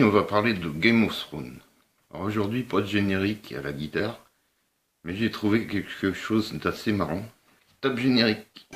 on va parler de Game of Thrones. Alors aujourd'hui, pas de générique à la guitare, mais j'ai trouvé quelque chose d'assez marrant. Top générique.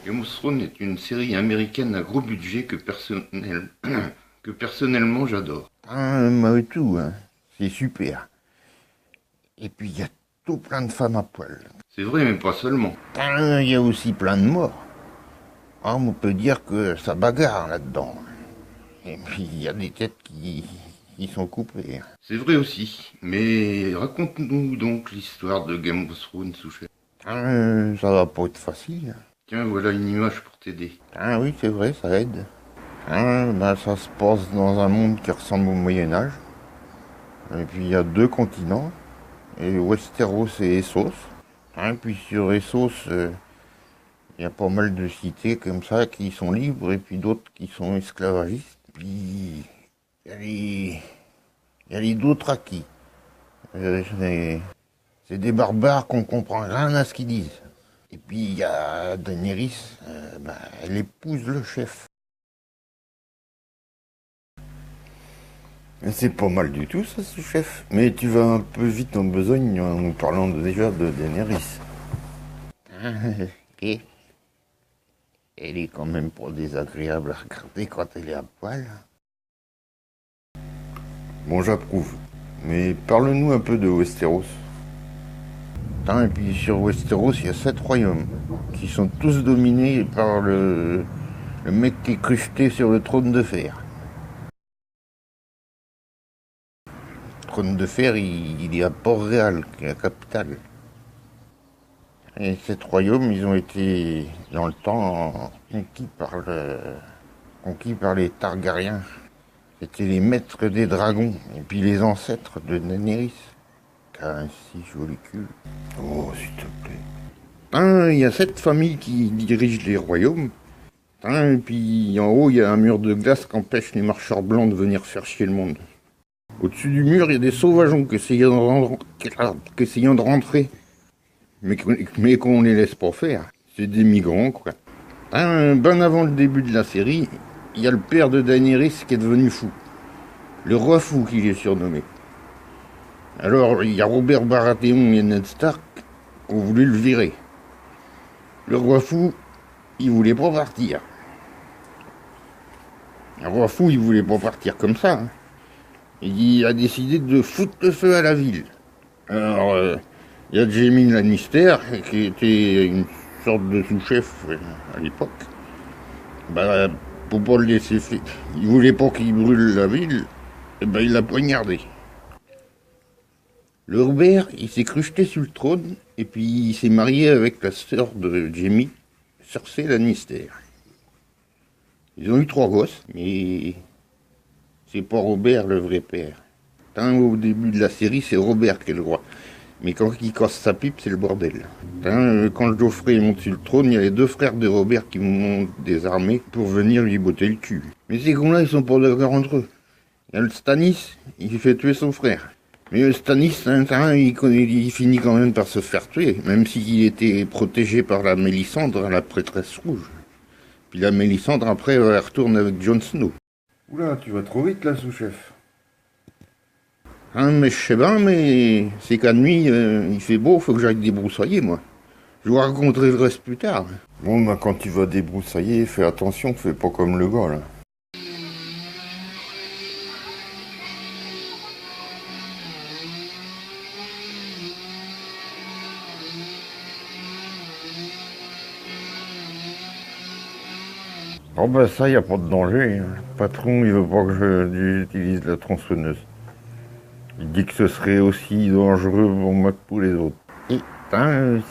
Game of Thrones est une série américaine à gros budget que personnellement j'adore. Tout, hein. C'est super. Et puis il y a tout plein de femmes à poil. C'est vrai, mais pas seulement. Il y a aussi plein de morts. On peut dire que ça bagarre là-dedans. Et puis il y a des têtes qui sont coupées. C'est vrai aussi, mais raconte-nous donc l'histoire de Game of Thrones, Souchet. Ça va pas être facile. Tiens, voilà une image pour t'aider. Oui, c'est vrai, ça aide. Ça se passe dans un monde qui ressemble au Moyen-Âge. Et puis il y a deux continents, et Westeros et Essos. Puis sur Essos, il y a pas mal de cités comme ça qui sont libres, et puis d'autres qui sont esclavagistes. Puis il y a les Dothraki. C'est des barbares qu'on comprend rien à ce qu'ils disent. Et puis il y a Daenerys, elle épouse le chef. C'est pas mal du tout ça, ce chef. Mais tu vas un peu vite en besogne en nous parlant déjà de Daenerys. Et elle est quand même pas désagréable à regarder quand elle est à poil. Bon, j'approuve. Mais parle-nous un peu de Westeros. Et puis sur Westeros, il y a 7 royaumes qui sont tous dominés par le mec qui est crucheté sur le trône de fer. Le trône de fer, il est à Port-Réal, qui est la capitale. Et 7 royaumes, ils ont été, dans le temps, conquis par les Targaryens. C'était les maîtres des dragons, et puis les ancêtres de Daenerys. Un si joli cul. Oh, s'il te plaît. Il y a 7 familles qui dirigent les royaumes. Et puis en haut, il y a un mur de glace qui empêche les marcheurs blancs de venir faire chier le monde. Au-dessus du mur, il y a des sauvageons qui essayent de rentrer, mais qu'on les laisse pas faire. C'est des migrants, quoi. Ben avant le début de la série, il y a le père de Daenerys qui est devenu fou. Le roi fou qu'il est surnommé. Alors, il y a Robert Baratheon et Ned Stark qui ont voulu le virer. Le roi fou, il voulait pas partir. Le roi fou, il voulait pas partir comme ça. Il a décidé de foutre le feu à la ville. Alors, il y a Jaime Lannister, qui était une sorte de sous-chef à l'époque. Pour pas le laisser faire, il voulait pas qu'il brûle la ville, il l'a poignardé. Le Robert, il s'est crucheté sur le trône, et puis il s'est marié avec la sœur de Jaime, Cersei Lannister. Ils ont eu 3 gosses, mais c'est pas Robert le vrai père. Au début de la série, c'est Robert qui est le roi. Mais quand il casse sa pipe, c'est le bordel. Quand Geoffrey monte sur le trône, il y a les deux frères de Robert qui montent des armées pour venir lui botter le cul. Mais ces cons-là, ils sont pas d'accord entre eux. Il y a le Stannis, il fait tuer son frère. Mais le Stannis, il finit quand même par se faire tuer, même s'il était protégé par la Mélisandre, la prêtresse rouge. Puis la Mélisandre, après, elle retourne avec Jon Snow. Oula, tu vas trop vite là, sous-chef. Mais je sais bien, mais c'est qu'à nuit, il fait beau, faut que j'aille débroussailler, moi. Je vous raconterai le reste plus tard. Bon, bah, quand tu vas débroussailler, fais attention, fais pas comme le gars, là. Oh bah ça, y a pas de danger. Le patron, il veut pas que j'utilise la tronçonneuse. Il dit que ce serait aussi dangereux pour moi que pour les autres. Et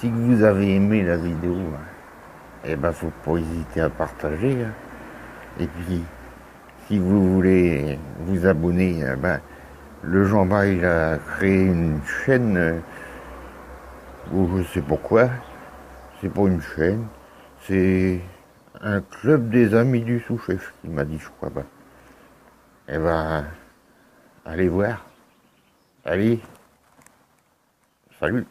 si vous avez aimé la vidéo, eh ben faut pas hésiter à partager. Et puis, si vous voulez vous abonner, le Jean-Bas, il a créé une chaîne, ou je sais pas quoi. C'est pas une chaîne, c'est un club des amis du sous-chef, il m'a dit, je crois. Eh ben, allez voir. Allez, salut.